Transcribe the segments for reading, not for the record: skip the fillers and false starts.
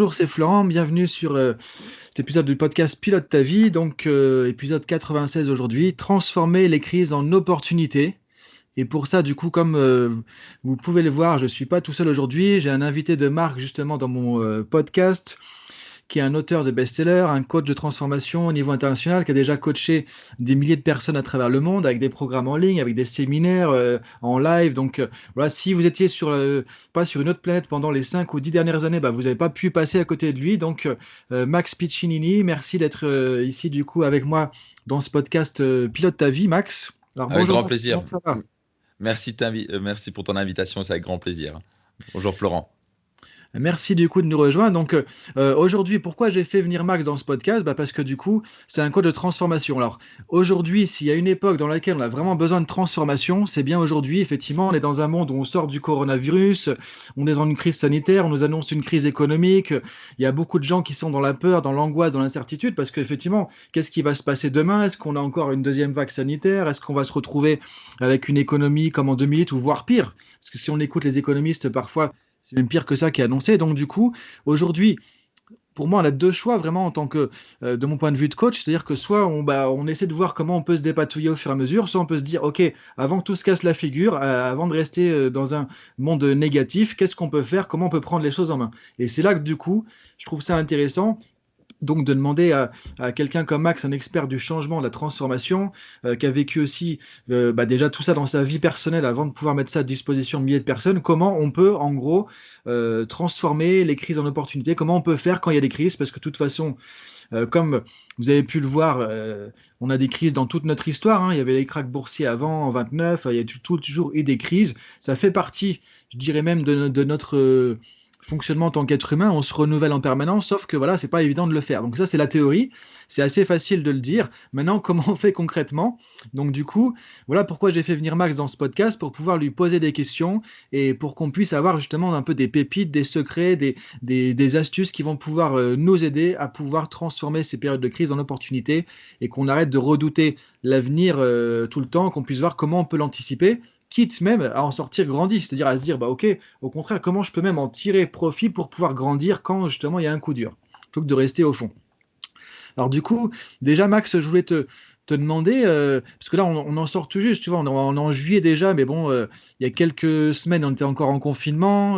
Bonjour, c'est Florent, bienvenue sur cet épisode du podcast Pilote ta vie, donc épisode 96 aujourd'hui, transformer les crises en opportunités. Et pour ça, du coup, comme vous pouvez le voir, je ne suis pas tout seul aujourd'hui, j'ai un invité de marque justement dans mon podcast qui est un auteur de best-seller, un coach de transformation au niveau international, qui a déjà coaché des milliers de personnes à travers le monde, avec des programmes en ligne, avec des séminaires en live. Donc voilà, si vous étiez pas sur une autre planète pendant les 5 ou 10 dernières années, bah, vous n'avez pas pu passer à côté de lui. Donc Max Piccinini, merci d'être ici du coup avec moi dans ce podcast Pilote ta vie, Max. Alors Avec bonjour grand Max, plaisir. comment ça va? Merci pour ton invitation, c'est avec grand plaisir. Bonjour Florent. Merci du coup de nous rejoindre. Donc aujourd'hui, pourquoi j'ai fait venir Max dans ce podcast? Bah, parce que du coup, c'est un coach de transformation. Alors aujourd'hui, s'il y a une époque dans laquelle on a vraiment besoin de transformation, c'est bien aujourd'hui. Effectivement, on est dans un monde où on sort du coronavirus, on est dans une crise sanitaire, on nous annonce une crise économique. Il y a beaucoup de gens qui sont dans la peur, dans l'angoisse, dans l'incertitude, parce qu'effectivement, qu'est-ce qui va se passer demain? Est-ce qu'on a encore une deuxième vague sanitaire? Est-ce qu'on va se retrouver avec une économie comme en 2008 ou voire pire? Parce que si on écoute les économistes, parfois c'est même pire que ça qui est annoncé. Donc, du coup, aujourd'hui, pour moi, on a deux choix vraiment en tant que, de mon point de vue de coach. C'est-à-dire que soit on essaie de voir comment on peut se dépatouiller au fur et à mesure, soit on peut se dire, OK, avant que tout se casse la figure, avant de rester dans un monde négatif, qu'est-ce qu'on peut faire? Comment on peut prendre les choses en main? Et c'est là que, du coup, je trouve ça intéressant donc de demander à quelqu'un comme Max, un expert du changement, de la transformation, qui a vécu aussi bah, déjà tout ça dans sa vie personnelle avant de pouvoir mettre ça à disposition de milliers de personnes, comment on peut en gros transformer les crises en opportunités, comment on peut faire quand il y a des crises, parce que de toute façon, comme vous avez pu le voir, on a des crises dans toute notre histoire, hein. Il y avait les cracks boursiers avant, en 29, il y a toujours eu des crises, ça fait partie, je dirais même, de notre fonctionnement en tant qu'être humain, on se renouvelle en permanence, sauf que voilà, c'est pas évident de le faire. Donc ça, c'est la théorie, c'est assez facile de le dire. Maintenant, comment on fait concrètement? Donc du coup, voilà pourquoi j'ai fait venir Max dans ce podcast, pour pouvoir lui poser des questions et pour qu'on puisse avoir justement un peu des pépites, des secrets, des astuces qui vont pouvoir nous aider à pouvoir transformer ces périodes de crise en opportunités et qu'on arrête de redouter l'avenir tout le temps, qu'on puisse voir comment on peut l'anticiper, quitte même à en sortir grandi, c'est-à-dire à se dire, bah ok, au contraire, comment je peux même en tirer profit pour pouvoir grandir quand justement il y a un coup dur, plutôt que de rester au fond. Alors du coup, déjà Max, je voulais te demander, parce que là on en sort tout juste, tu vois, on est en juillet déjà, mais bon, il y a quelques semaines on était encore en confinement.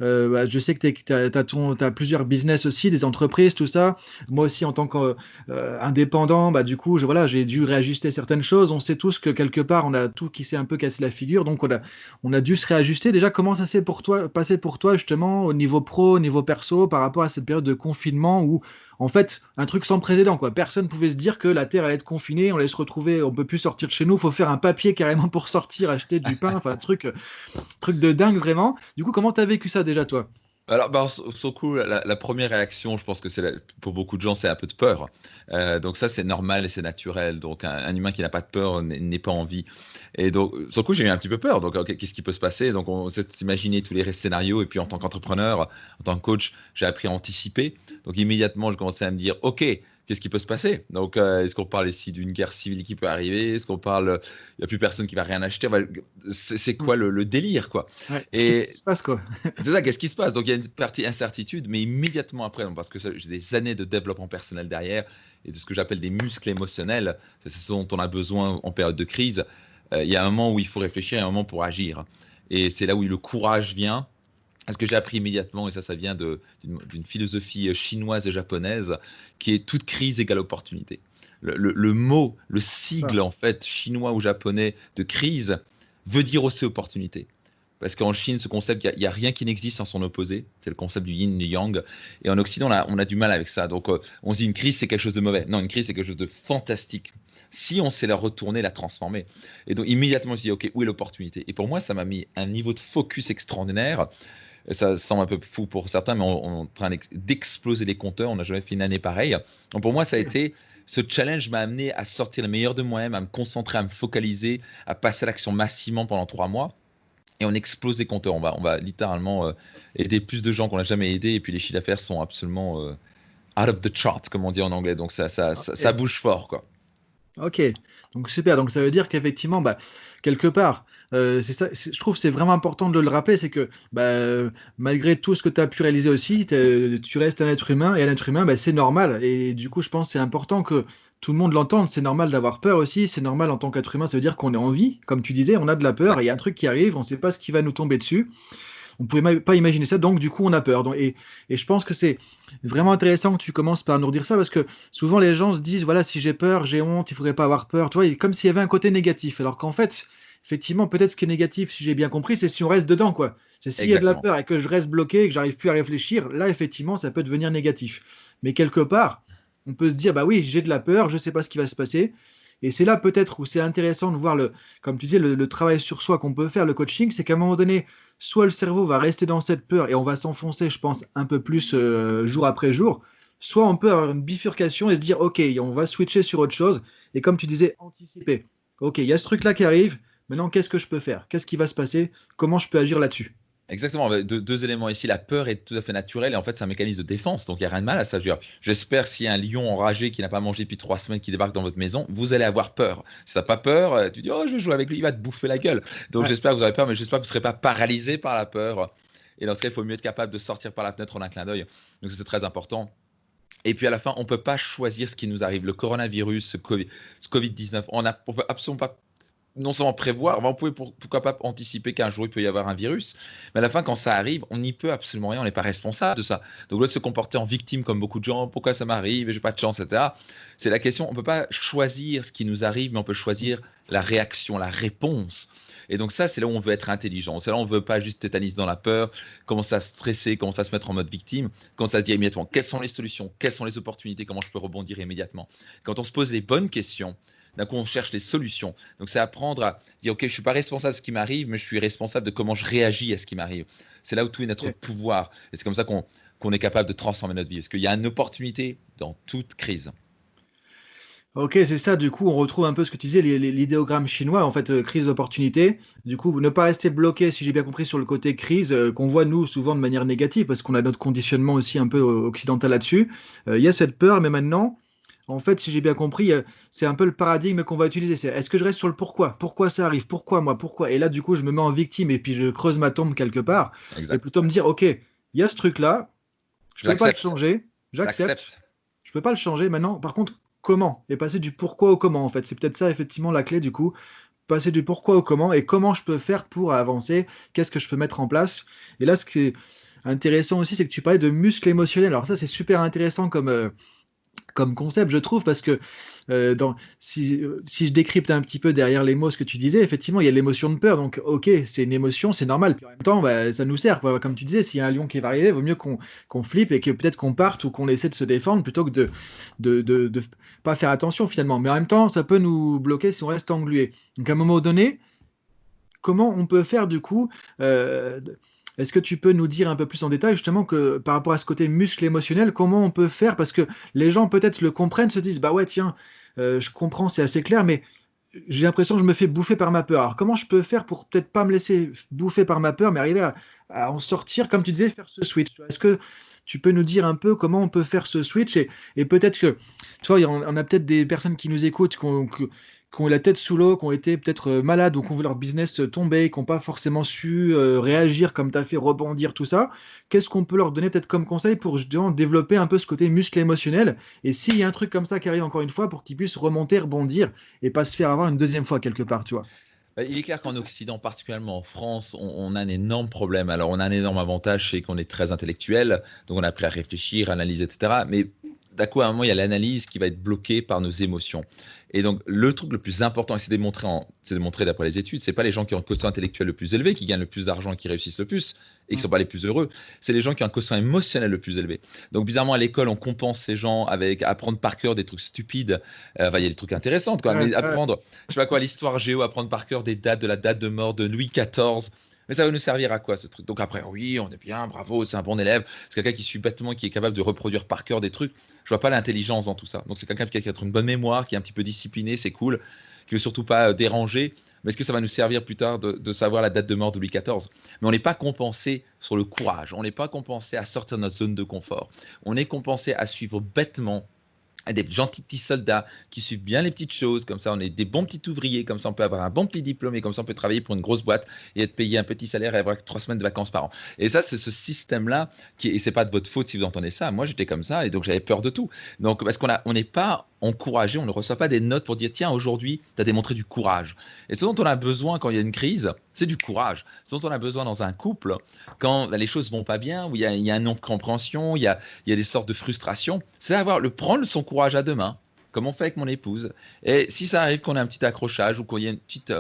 Bah, je sais que t'as plusieurs business aussi, des entreprises, tout ça. Moi aussi en tant qu'indépendant, bah, du coup, voilà, j'ai dû réajuster certaines choses. On sait tous que quelque part on a tout qui s'est un peu cassé la figure, donc on a dû se réajuster. Déjà, comment ça s'est passé pour toi justement au niveau pro, au niveau perso, par rapport à cette période de confinement où en fait, un truc sans précédent, quoi. Personne ne pouvait se dire que la Terre allait être confinée, on allait se retrouver, on peut plus sortir de chez nous, faut faire un papier carrément pour sortir, acheter du pain, enfin, truc de dingue vraiment. Du coup, comment t'as vécu ça déjà, toi? Alors, sur le coup, la première réaction, je pense que pour beaucoup de gens, c'est un peu de peur. Donc ça, c'est normal et c'est naturel. Donc un humain qui n'a pas de peur n'est pas en vie. Et donc, sur le coup, j'ai eu un petit peu peur. Donc, ok, qu'est-ce qui peut se passer? Donc, on s'est imaginé tous les scénarios. Et puis, en tant qu'entrepreneur, en tant que coach, j'ai appris à anticiper. Donc, immédiatement, je commençais à me dire, OK, qu'est-ce qui peut se passer? Donc, est-ce qu'on parle ici d'une guerre civile qui peut arriver? Est-ce qu'on parle, il n'y a plus personne qui va rien acheter? C'est Hmm. quoi le délire, quoi? Ouais, qu'est-ce qui Et se passe, quoi? c'est ça, qu'est-ce qui se passe? Donc il y a une partie incertitude, mais immédiatement après, donc, parce que j'ai des années de développement personnel derrière et de ce que j'appelle des muscles émotionnels, c'est ce dont on a besoin en période de crise. Il y a un moment où il faut réfléchir et un moment pour agir. Et c'est là où le courage vient. Ce que j'ai appris immédiatement, et ça vient d'une philosophie chinoise et japonaise, qui est toute crise égale opportunité. Le mot, le Ah, sigle en fait chinois ou japonais de crise veut dire aussi opportunité. Parce qu'en Chine, ce concept, il y a rien qui n'existe sans son opposé. C'est le concept du yin et du yang. Et en Occident, on a du mal avec ça. Donc, on se dit une crise, c'est quelque chose de mauvais. Non, une crise, c'est quelque chose de fantastique. Si on sait la retourner, la transformer. Et donc, immédiatement, je dis, OK, où est l'opportunité? Et pour moi, ça m'a mis un niveau de focus extraordinaire. Et ça semble un peu fou pour certains, mais on est en train d'exploser les compteurs. On n'a jamais fait une année pareille. Donc, pour moi, ça a ok. été. Ce challenge m'a amené à sortir le meilleur de moi-même, à me concentrer, à me focaliser, à passer à l'action massivement pendant 3 mois et on explose les compteurs. On va littéralement aider plus de gens qu'on n'a jamais aidé. Et puis les chiffres d'affaires sont absolument out of the chart, comme on dit en anglais. Donc ça Ok. bouge fort, quoi. Ok, donc super. Donc ça veut dire qu'effectivement, bah, quelque part, c'est ça, je trouve que c'est vraiment important de le rappeler, c'est que malgré tout ce que tu as pu réaliser aussi, tu restes un être humain, et un être humain, c'est normal. Et du coup, je pense que c'est important que tout le monde l'entende. C'est normal d'avoir peur aussi, c'est normal en tant qu'être humain, ça veut dire qu'on est en vie. Comme tu disais, on a de la peur, et il y a un Exact. truc qui arrive, on ne sait pas ce qui va nous tomber dessus. On ne pouvait pas imaginer ça, donc du coup on a peur. Et je pense que c'est vraiment intéressant que tu commences par nous dire ça, parce que souvent les gens se disent, voilà, si j'ai peur, j'ai honte, il ne faudrait pas avoir peur, tu vois, comme s'il y avait un côté négatif, alors qu'en fait, effectivement, peut-être ce qui est négatif, si j'ai bien compris, c'est si on reste dedans, quoi. C'est s'il y a de la Exactement. peur et que je reste bloqué et que j'arrive plus à réfléchir, là, effectivement, ça peut devenir négatif. Mais quelque part, on peut se dire, bah oui, j'ai de la peur, je ne sais pas ce qui va se passer. Et c'est là peut-être où c'est intéressant de voir comme tu disais, le travail sur soi qu'on peut faire, le coaching, c'est qu'à un moment donné, soit le cerveau va rester dans cette peur et on va s'enfoncer, je pense, un peu plus jour après jour, soit on peut avoir une bifurcation et se dire, OK, on va switcher sur autre chose. Et comme tu disais, anticiper. OK, il y a ce truc-là qui arrive. Maintenant, qu'est-ce que je peux faire? Qu'est-ce qui va se passer? Comment je peux agir là-dessus? Exactement, deux éléments ici. La peur est tout à fait naturelle et en fait, c'est un mécanisme de défense. Donc, il n'y a rien de mal à ça. Je veux dire, j'espère s'il y a un lion enragé qui n'a pas mangé depuis 3 semaines qui débarque dans votre maison, vous allez avoir peur. Si tu n'as pas peur, tu dis, oh, je vais jouer avec lui, il va te bouffer la gueule. Donc, Ouais. j'espère que vous aurez peur, mais j'espère que vous ne serez pas paralysé par la peur. Et dans ce cas, il faut mieux être capable de sortir par la fenêtre en un clin d'œil. Donc, ça, c'est très important. Et puis à la fin, on ne peut pas choisir ce qui nous arrive. Le coronavirus, ce Covid-19, on ne peut absolument pas non seulement prévoir, on pouvait pourquoi pas anticiper qu'un jour il peut y avoir un virus, mais à la fin, quand ça arrive, on n'y peut absolument rien, on n'est pas responsable de ça. Donc là, se comporter en victime comme beaucoup de gens, pourquoi ça m'arrive, j'ai pas de chance, etc. C'est la question, on ne peut pas choisir ce qui nous arrive, mais on peut choisir la réaction, la réponse. Et donc ça, c'est là où on veut être intelligent. C'est là où on ne veut pas juste tétaniser dans la peur, commencer à stresser, commencer à se mettre en mode victime, commencer à se dire immédiatement quelles sont les solutions, quelles sont les opportunités, comment je peux rebondir immédiatement. Quand on se pose les bonnes questions, d'un coup, on cherche les solutions. Donc, c'est apprendre à dire, OK, je ne suis pas responsable de ce qui m'arrive, mais je suis responsable de comment je réagis à ce qui m'arrive. C'est là où tout est notre Ok. pouvoir. Et c'est comme ça qu'on est capable de transformer notre vie. Parce qu'il y a une opportunité dans toute crise. Ok, c'est ça. Du coup, on retrouve un peu ce que tu disais, l'idéogramme chinois, en fait, crise opportunité. Du coup, ne pas rester bloqué, si j'ai bien compris, sur le côté crise, qu'on voit nous souvent de manière négative, parce qu'on a notre conditionnement aussi un peu occidental là-dessus. Il y a cette peur, mais maintenant, en fait, si j'ai bien compris, c'est un peu le paradigme qu'on va utiliser. C'est est-ce que je reste sur le pourquoi? Pourquoi ça arrive? Pourquoi moi? Pourquoi? Et là, du coup, je me mets en victime et puis je creuse ma tombe quelque part. Et Exact. plutôt me dire, ok, il y a ce truc-là, je peux pas le J'accepte. changer, j'accepte. J'accepte. Je peux pas le changer maintenant. Par contre, comment? Et passer du pourquoi au comment, en fait. C'est peut-être ça, effectivement, la clé, du coup. Passer du pourquoi au comment et comment je peux faire pour avancer. Qu'est-ce que je peux mettre en place? Et là, ce qui est intéressant aussi, c'est que tu parlais de muscles émotionnels. Alors ça, c'est super intéressant comme concept, je trouve, parce que si je décrypte un petit peu derrière les mots ce que tu disais, effectivement, il y a l'émotion de peur. Donc, ok, c'est une émotion, c'est normal. Puis en même temps, ça nous sert, quoi. Comme tu disais, s'il y a un lion qui va arriver, il vaut mieux qu'on flippe et que peut-être qu'on parte ou qu'on essaie de se défendre plutôt que de pas faire attention finalement. Mais en même temps, ça peut nous bloquer si on reste englué. Donc, à un moment donné, comment on peut faire du coup est-ce que tu peux nous dire un peu plus en détail justement que par rapport à ce côté muscle émotionnel, comment on peut faire? Parce que les gens peut-être le comprennent, se disent, bah ouais, tiens, je comprends, c'est assez clair, mais j'ai l'impression que je me fais bouffer par ma peur. Alors comment je peux faire pour peut-être pas me laisser bouffer par ma peur, mais arriver à en sortir, comme tu disais, faire ce switch? Est-ce que tu peux nous dire un peu comment on peut faire ce switch et peut-être que, tu vois, on a peut-être des personnes qui nous écoutent, qui ont la tête sous l'eau, qui ont été peut-être malades ou qui ont vu leur business tomber, qui n'ont pas forcément su réagir comme tu as fait, rebondir, tout ça. Qu'est-ce qu'on peut leur donner peut-être comme conseil pour justement développer un peu ce côté muscle émotionnel? Et s'il y a un truc comme ça qui arrive encore une fois, pour qu'ils puissent remonter, rebondir et pas se faire avoir une deuxième fois quelque part, tu vois. Il est clair qu'en Occident, particulièrement en France, on a un énorme problème. Alors, on a un énorme avantage, c'est qu'on est très intellectuel, donc on a appris à réfléchir, à analyser, etc. Mais d'un coup, à un moment, il y a l'analyse qui va être bloquée par nos émotions. Et donc, le truc le plus important, et c'est démontré d'après les études, c'est pas les gens qui ont un quotient intellectuel le plus élevé, qui gagnent le plus d'argent et qui réussissent le plus, et qui Mm. sont pas les plus heureux, c'est les gens qui ont un quotient émotionnel le plus élevé. Donc, bizarrement, à l'école, on compense ces gens avec apprendre par cœur des trucs stupides. Il y a des trucs intéressants, quoi, Ouais, mais ouais. apprendre, je sais pas quoi, l'histoire géo, apprendre par cœur des dates, de la date de mort de Louis XIV. Mais ça va nous servir à quoi ce truc? Donc après, oui, on est bien, bravo, c'est un bon élève. C'est quelqu'un qui suit bêtement, qui est capable de reproduire par cœur des trucs. Je vois pas l'intelligence dans tout ça. Donc c'est quelqu'un qui a une bonne mémoire, qui est un petit peu discipliné, c'est cool, qui veut surtout pas déranger. Mais est-ce que ça va nous servir plus tard de savoir la date de mort de Louis XIV? Mais on n'est pas compensé sur le courage. On n'est pas compensé à sortir de notre zone de confort. On est compensé à suivre bêtement des gentils petits soldats qui suivent bien les petites choses, comme ça on est des bons petits ouvriers, comme ça on peut avoir un bon petit diplôme et comme ça on peut travailler pour une grosse boîte et être payé un petit salaire et avoir 3 semaines de vacances par an. Et ça, c'est ce système-là, et c'est pas de votre faute si vous entendez ça. Moi, j'étais comme ça et donc j'avais peur de tout. Donc, parce on n'est pas encouragé, on ne reçoit pas des notes pour dire tiens, aujourd'hui, tu as démontré du courage. Et ce dont on a besoin quand il y a une crise, c'est du courage. Ce dont on a besoin dans un couple, quand les choses vont pas bien, où il y a une incompréhension, il y a des sortes de frustrations, c'est prendre son courage à deux mains, comme on fait avec mon épouse. Et si ça arrive qu'on a un petit accrochage ou qu'il y a une petite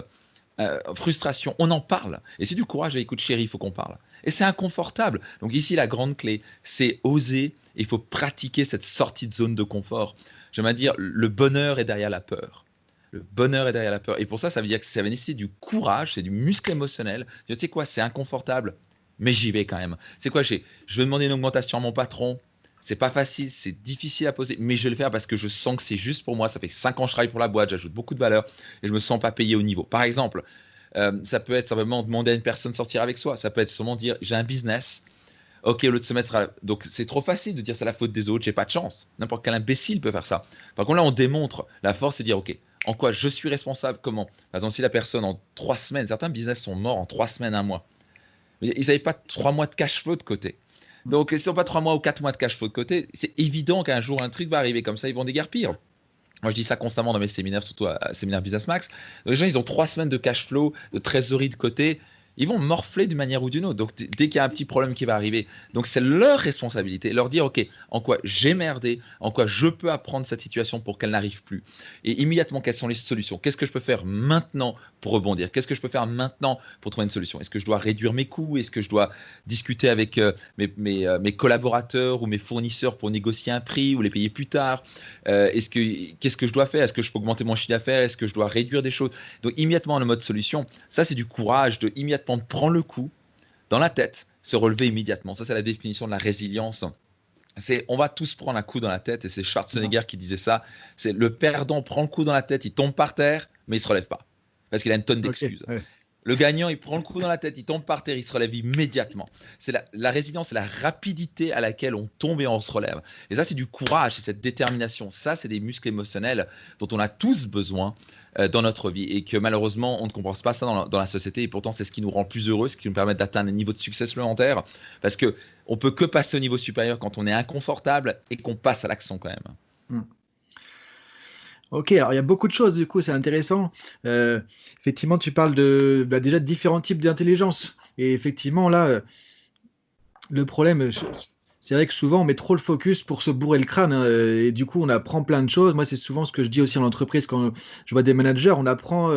frustration, on en parle. Et c'est du courage. Écoute, chérie, il faut qu'on parle. Et c'est inconfortable. Donc ici, la grande clé, c'est oser. Il faut pratiquer cette sortie de zone de confort. J'aimerais dire, le bonheur est derrière la peur. Le bonheur est derrière la peur. Et pour ça, ça veut dire que ça va nécessiter du courage, c'est du muscle émotionnel. Tu sais quoi, c'est inconfortable, mais j'y vais quand même. C'est quoi, je vais demander une augmentation à mon patron. C'est pas facile, c'est difficile à poser, mais je vais le faire parce que je sens que c'est juste pour moi. Ça fait 5 ans que je travaille pour la boîte, j'ajoute beaucoup de valeur et je me sens pas payé au niveau. Par exemple, ça peut être simplement demander à une personne de sortir avec soi. Ça peut être seulement dire j'ai un business. Ok, au lieu de se mettre à... Donc c'est trop facile de dire c'est la faute des autres, j'ai pas de chance. N'importe quel imbécile peut faire ça. Par contre là, on démontre la force, c'est de dire ok, en quoi je suis responsable, comment. Par exemple, si la personne en 3 semaines, certains business sont morts en 3 semaines, un mois. Ils n'avaient pas 3 mois de cash flow de côté. Donc, s'ils n'ont pas 3 mois ou 4 mois de cash flow de côté, c'est évident qu'un jour, un truc va arriver comme ça, ils vont déguerpir. Moi, je dis ça constamment dans mes séminaires, surtout à séminaire Business Max. Donc, les gens, ils ont 3 semaines de cash flow, de trésorerie de côté. Ils vont morfler d'une manière ou d'une autre. Donc, dès qu'il y a un petit problème qui va arriver, donc c'est leur responsabilité, leur dire, OK, en quoi j'ai merdé, en quoi je peux apprendre cette situation pour qu'elle n'arrive plus. Et immédiatement, quelles sont les solutions? Qu'est-ce que je peux faire maintenant pour rebondir? Qu'est-ce que je peux faire maintenant pour trouver une solution? Est-ce que je dois réduire mes coûts? Est-ce que je dois discuter avec mes collaborateurs ou mes fournisseurs pour négocier un prix ou les payer plus tard? Qu'est-ce que je dois faire? Est-ce que je peux augmenter mon chiffre d'affaires? Est-ce que je dois réduire des choses? Donc, immédiatement, le mode solution, ça, c'est du courage de immédiatement prendre le coup dans la tête, se relever immédiatement. Ça, c'est la définition de la résilience. On va tous prendre un coup dans la tête, et c'est Schwarzenegger qui disait ça. C'est le perdant prend le coup dans la tête, il tombe par terre, mais il se relève pas parce qu'il a une tonne d'excuses. Okay, ouais. Le gagnant, il prend le coup dans la tête, il tombe par terre, il se relève immédiatement. C'est la résilience, c'est la rapidité à laquelle on tombe et on se relève. Et ça, c'est du courage, c'est cette détermination. Ça, c'est des muscles émotionnels dont on a tous besoin dans notre vie et que malheureusement, on ne comprend pas ça dans la société. Et pourtant, c'est ce qui nous rend plus heureux, ce qui nous permet d'atteindre un niveau de succès supplémentaire. Parce qu'on ne peut que passer au niveau supérieur quand on est inconfortable et qu'on passe à l'action quand même. Hmm. Ok, alors il y a beaucoup de choses, du coup, c'est intéressant. Effectivement, tu parles déjà de différents types d'intelligence. Et effectivement, là, le problème, c'est vrai que souvent on met trop le focus pour se bourrer le crâne, hein, et du coup on apprend plein de choses. Moi, c'est souvent ce que je dis aussi en entreprise quand je vois des managers. On apprend,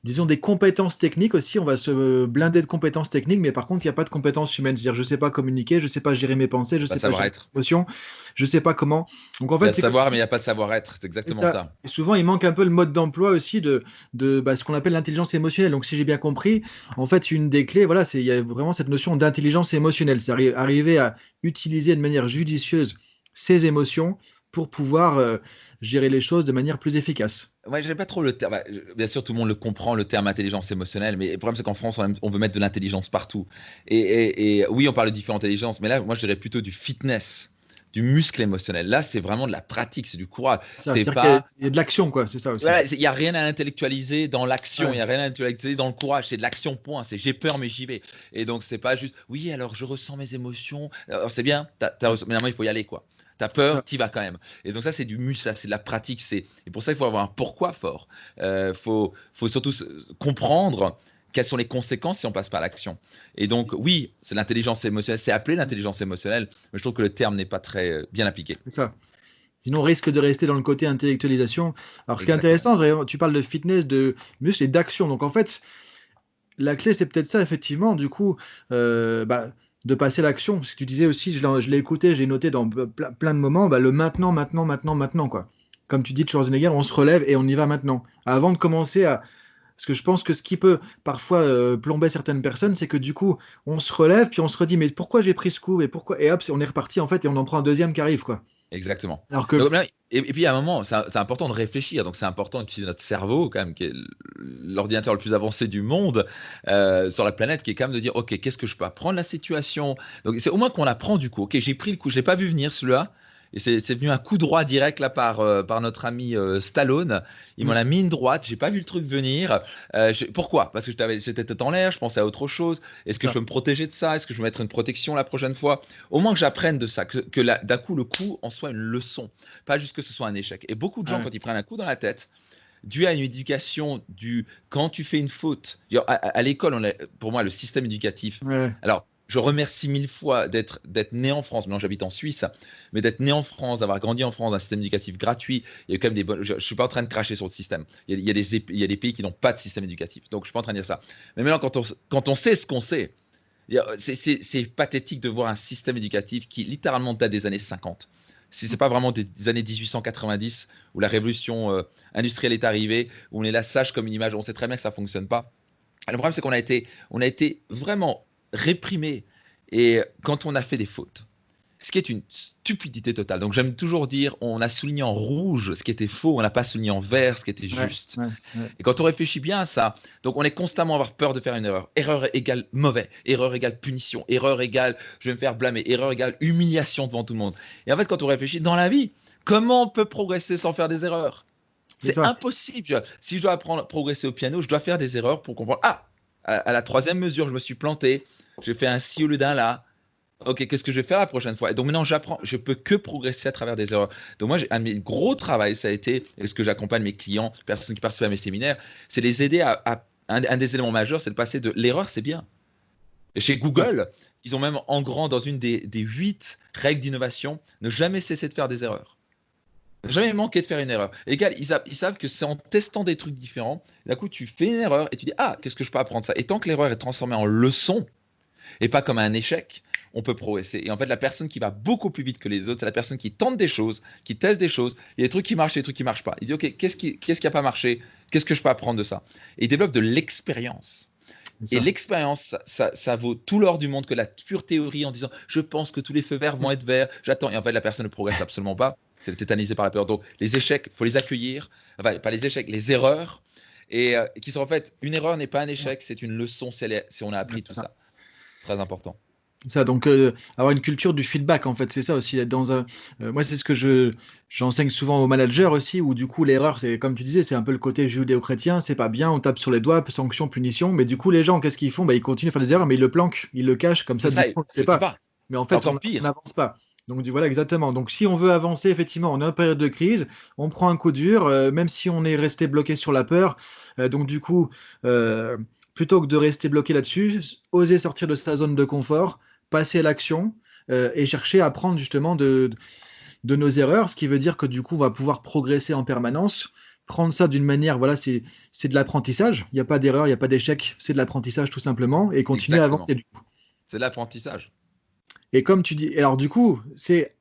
disons, des compétences techniques aussi. On va se blinder de compétences techniques, mais par contre, il n'y a pas de compétences humaines. C'est-à-dire, je sais pas communiquer, je sais pas gérer mes pensées, je sais pas gérer mes émotions, je sais pas comment. Donc en Il y fait, a c'est savoir, comme mais il si- n'y a pas de savoir-être. C'est c'est exactement ça. ça. Et souvent, il manque un peu le mode d'emploi aussi de ce qu'on appelle l'intelligence émotionnelle. Donc, si j'ai bien compris, en fait, une des clés, voilà, il y a vraiment cette notion d'intelligence émotionnelle. C'est arriver à utiliser de manière judicieuse ses émotions pour pouvoir gérer les choses de manière plus efficace. Ouais, j'aime pas trop le terme. Bien sûr, tout le monde le comprend, le terme intelligence émotionnelle, mais le problème, c'est qu'en France, on veut mettre de l'intelligence partout. Et oui, on parle de différentes intelligences, mais là, moi, je dirais plutôt du fitness, du muscle émotionnel. Là, c'est vraiment de la pratique, c'est du courage. Ça, C'est c'est-à-dire qu'il pas. y a de l'action, quoi, c'est ça aussi. Voilà, il n'y a rien à intellectualiser dans l'action, il Ouais, n'y a rien à intellectualiser dans le courage, c'est de l'action, point. C'est j'ai peur, mais j'y vais. Et donc, c'est pas juste, oui, alors je ressens mes émotions. Alors, c'est bien, mais normalement, il faut y aller, quoi. T'as c'est peur, ça. t'y vas quand même. Et donc, ça, c'est du muscle, ça, c'est de la pratique. Et pour ça, il faut avoir un pourquoi fort. Faut surtout comprendre quelles sont les conséquences si on passe pas à l'action. Et donc, oui, c'est l'intelligence émotionnelle, c'est appelé l'intelligence émotionnelle, mais je trouve que le terme n'est pas très bien appliqué. C'est ça. Sinon, on risque de rester dans le côté intellectualisation. Alors, ce qui est Exactement. intéressant, vraiment, tu parles de fitness, de muscle et d'action. Donc, en fait, la clé, c'est peut-être ça, effectivement, du coup, de passer l'action. Parce que tu disais aussi, je l'ai écouté, j'ai noté dans plein de moments, le maintenant, maintenant, maintenant, maintenant, quoi. Comme tu dis de Schwarzenegger, on se relève et on y va maintenant. Avant de commencer à. Parce que je pense que ce qui peut parfois plomber certaines personnes, c'est que du coup, on se relève, puis on se redit, mais pourquoi j'ai pris ce coup, et pourquoi. Et hop, on est reparti, en fait, et on en prend un deuxième qui arrive, quoi. Exactement. Alors que. Donc, et puis, à un moment, c'est important de réfléchir. Donc, c'est important d'utiliser notre cerveau, quand même, qui est l'ordinateur le plus avancé du monde sur la planète, qui est quand même de dire, OK, qu'est-ce que je peux apprendre de la situation? Donc, c'est au moins qu'on apprend du coup. OK, j'ai pris le coup, je ne l'ai pas vu venir celui-là. Et c'est venu un coup droit direct là par notre ami Stallone. Il m'en a mis une droite. J'ai pas vu le truc venir. Pourquoi? Parce que j'étais tête en l'air. Je pensais à autre chose. Est-ce que je peux me protéger de ça? Est-ce que je peux mettre une protection la prochaine fois? Au moins que j'apprenne de ça. D'un coup, le coup en soit une leçon. Pas juste que ce soit un échec. Et beaucoup de gens, quand ils prennent un coup dans la tête, dû à une éducation quand tu fais une faute. À l'école, pour moi, le système éducatif. Ouais. Alors, je remercie 1000 fois d'être né en France. Maintenant, j'habite en Suisse, mais d'être né en France, d'avoir grandi en France, un système éducatif gratuit. Il y a quand même des bonnes. Je ne suis pas en train de cracher sur le système. Il y a des pays qui n'ont pas de système éducatif. Donc, je ne suis pas en train de dire ça. Mais maintenant, quand on sait ce qu'on sait, c'est pathétique de voir un système éducatif qui littéralement date des années 50. Si ce n'est pas vraiment des années 1890 où la révolution industrielle est arrivée, où on est là sage comme une image, on sait très bien que ça ne fonctionne pas. Le problème, c'est qu'on a été vraiment réprimé et quand on a fait des fautes, ce qui est une stupidité totale. Donc j'aime toujours dire, on a souligné en rouge ce qui était faux, on n'a pas souligné en vert ce qui était juste. Et quand on réfléchit bien à ça, donc on est constamment à avoir peur de faire une erreur. Erreur égale mauvais, erreur égale punition, erreur égale je vais me faire blâmer, erreur égale humiliation devant tout le monde. Et en fait, quand on réfléchit dans la vie, comment on peut progresser sans faire des erreurs? C'est impossible. Si je dois apprendre à progresser au piano, je dois faire des erreurs pour comprendre. Ah, à la troisième mesure, je me suis planté. J'ai fait un si au lieu d'un là. Ok, qu'est-ce que je vais faire la prochaine fois? Et donc maintenant, j'apprends. Je peux que progresser à travers des erreurs. Donc moi, un de mes gros travaux, ça a été, et ce que j'accompagne mes clients, les personnes qui participent à mes séminaires, c'est les aider un des éléments majeurs, c'est de passer de l'erreur, c'est bien. Et chez Google, ils ont même en grand, dans une des 8 règles d'innovation, ne jamais cesser de faire des erreurs. Jamais manquer de faire une erreur. Et ils savent que c'est en testant des trucs différents, d'un coup tu fais une erreur et tu dis ah, qu'est-ce que je peux apprendre ça? Et tant que l'erreur est transformée en leçon et pas comme un échec, on peut progresser. Et en fait, la personne qui va beaucoup plus vite que les autres, c'est la personne qui tente des choses, qui teste des choses. Il y a des trucs qui marchent et des trucs qui marchent pas. Il dit ok, qu'est-ce qui a pas marché? Qu'est-ce que je peux apprendre de ça? Et il développe de l'expérience. Et l'expérience, ça vaut tout l'or du monde que la pure théorie en disant je pense que tous les feux verts vont être verts, j'attends. Et en fait, la personne ne progresse absolument pas. C'est tétanisé par la peur. Donc, les échecs, il faut les accueillir. Enfin, pas les échecs, les erreurs. Et qui sont en fait, une erreur n'est pas un échec, c'est une leçon si on a appris tout ça. Très important. Ça, donc avoir une culture du feedback, en fait, c'est ça aussi. Moi, c'est ce que j'enseigne souvent aux managers aussi, où du coup, l'erreur, c'est comme tu disais, c'est un peu le côté judéo-chrétien, c'est pas bien, on tape sur les doigts, sanction, punition, mais du coup, les gens, qu'est-ce qu'ils font? Bah, ils continuent à faire des erreurs, mais ils le planquent, ils le cachent, comme ça, ça du coup, on ne sait pas. Mais en fait, on n'avance pas. Donc voilà, exactement. Donc si on veut avancer, effectivement, on est en période de crise, on prend un coup dur, même si on est resté bloqué sur la peur. Donc du coup, plutôt que de rester bloqué là-dessus, oser sortir de sa zone de confort, passer à l'action et chercher à apprendre justement de nos erreurs, ce qui veut dire que du coup, on va pouvoir progresser en permanence. Prendre ça d'une manière, voilà, c'est de l'apprentissage. Il n'y a pas d'erreur, il n'y a pas d'échec, c'est de l'apprentissage tout simplement et continuer à avancer du coup. C'est de l'apprentissage. Et comme tu dis, alors du coup, c'est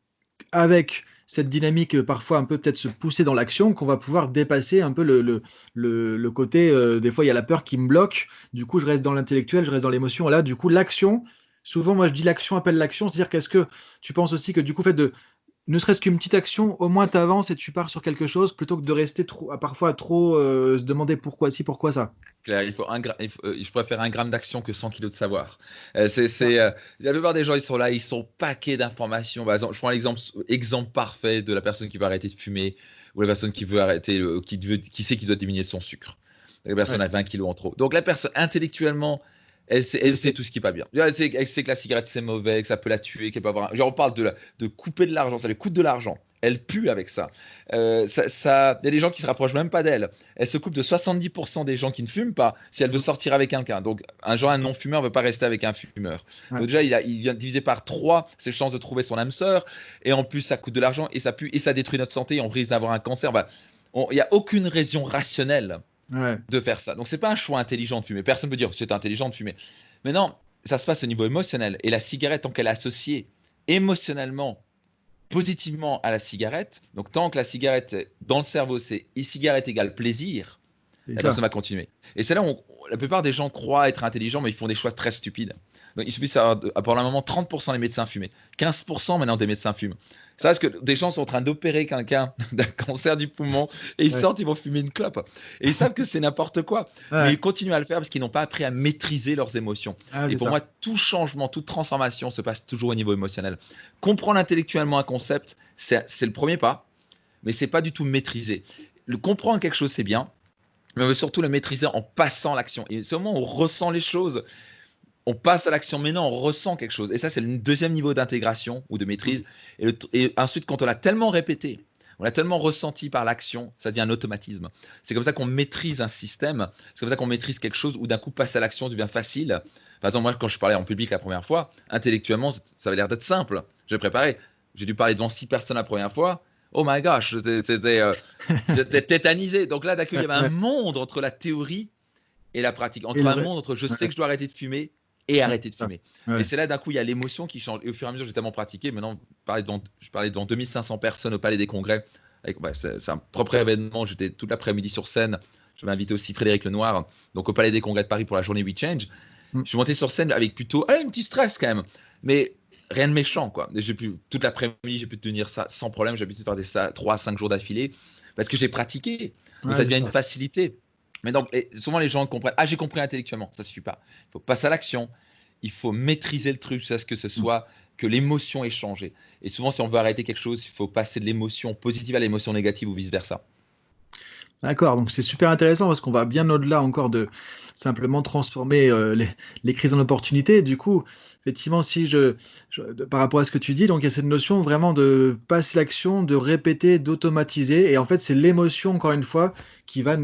avec cette dynamique parfois un peu peut-être se pousser dans l'action qu'on va pouvoir dépasser un peu le côté, des fois il y a la peur qui me bloque, du coup je reste dans l'intellectuel, je reste dans l'émotion, là du coup l'action, souvent moi je dis l'action appelle l'action, c'est-à-dire qu'est-ce que tu penses aussi que du coup fait de ne serait-ce qu'une petite action, au moins tu avances et tu pars sur quelque chose plutôt que de rester parfois trop se demander pourquoi ci, pourquoi ça. Claire, je préfère 1 gramme d'action que 100 kilos de savoir. La plupart des gens, ils sont là, ils sont paquets d'informations. Par exemple, je prends l'exemple parfait de la personne qui veut arrêter de fumer ou la personne qui veut arrêter, qui sait qu'il doit diminuer son sucre. La personne a 20 kilos en trop. Donc la personne, intellectuellement, elle sait tout ce qui n'est pas bien. Elle sait que la cigarette, c'est mauvais, que ça peut la tuer, qu'elle peut avoir. Genre, on parle de couper de l'argent, ça lui coûte de l'argent. Elle pue avec ça. Il y a des gens qui se rapprochent même pas d'elle. Elle se coupe de 70% des gens qui ne fument pas si elle veut sortir avec quelqu'un. Donc, un non-fumeur ne veut pas rester avec un fumeur. Donc déjà, il vient de diviser par 3 ses chances de trouver son âme sœur. Et en plus, ça coûte de l'argent et ça pue et ça détruit notre santé. Et on risque d'avoir un cancer. Il n'y a aucune raison rationnelle de faire ça. Donc, c'est pas un choix intelligent de fumer. Personne ne peut dire c'est intelligent de fumer. Mais non, ça se passe au niveau émotionnel. Et la cigarette, tant qu'elle est associée émotionnellement positivement à la cigarette, donc tant que la cigarette dans le cerveau, c'est cigarette égale plaisir, la personne va continuer. Et c'est là où la plupart des gens croient être intelligents, mais ils font des choix très stupides. Donc, il suffit de savoir, pendant un moment, 30% des médecins fumaient. 15% maintenant des médecins fument. Ça, parce que des gens sont en train d'opérer quelqu'un d'un cancer du poumon et ils Ouais. sortent, ils vont fumer une clope. Et ils savent que c'est n'importe quoi. Mais Ouais. ils continuent à le faire parce qu'ils n'ont pas appris à maîtriser leurs émotions. Ah, Et c'est pour ça. moi, tout changement, toute transformation se passe toujours au niveau émotionnel. Comprendre intellectuellement un concept, c'est le premier pas, mais c'est pas du tout maîtriser. Le comprendre quelque chose, c'est bien, mais on veut surtout le maîtriser en passant l'action. Et c'est au moment où on ressent les choses, on passe à l'action, mais non, on ressent quelque chose. Et ça, c'est le deuxième niveau d'intégration ou de maîtrise. Et ensuite, quand on l'a tellement répété, on l'a tellement ressenti par l'action, ça devient un automatisme. C'est comme ça qu'on maîtrise un système, c'est comme ça qu'on maîtrise quelque chose où d'un coup, passer à l'action devient facile. Par exemple, moi, quand je parlais en public la première fois, intellectuellement, ça avait l'air d'être simple. J'ai préparé, j'ai dû parler devant 6 personnes la première fois. Oh my gosh, j'étais tétanisé. Donc là, d'un coup, il y Ouais, avait un ouais. monde entre la théorie et la pratique, Et entre le un vrai. monde entre je sais Ouais, que je dois arrêter de fumer et ouais, arrêter de c'est ça. fumer. Et Ouais. c'est là d'un coup, il y a l'émotion qui change. Et au fur et à mesure, j'ai tellement pratiqué. Maintenant, je parlais devant 2500 personnes au Palais des Congrès. C'est un propre événement. J'étais toute l'après-midi sur scène. J'avais invité aussi Frédéric Lenoir, donc au Palais des Congrès de Paris pour la journée We Change. Mm. Je suis monté sur scène avec plutôt un petit stress quand même. Mais rien de méchant, quoi. Et toute l'après-midi, j'ai pu tenir ça sans problème. J'ai l'habitude de faire ça 3 à 5 jours d'affilée parce que j'ai pratiqué. Donc Ouais, ça c'est devient une ça. facilité. Mais donc, souvent les gens comprennent, ah, j'ai compris intellectuellement, ça suffit pas. Il faut passer à l'action, il faut maîtriser le truc, c'est ce que ce Mm. soit, que l'émotion ait changé. Et souvent, si on veut arrêter quelque chose, il faut passer de l'émotion positive à l'émotion négative ou vice-versa. D'accord, donc c'est super intéressant parce qu'on va bien au-delà encore de simplement transformer les crises en opportunités. Du coup, effectivement, par rapport à ce que tu dis, donc il y a cette notion vraiment de passer l'action, de répéter, d'automatiser. Et en fait, c'est l'émotion, encore une fois, qui va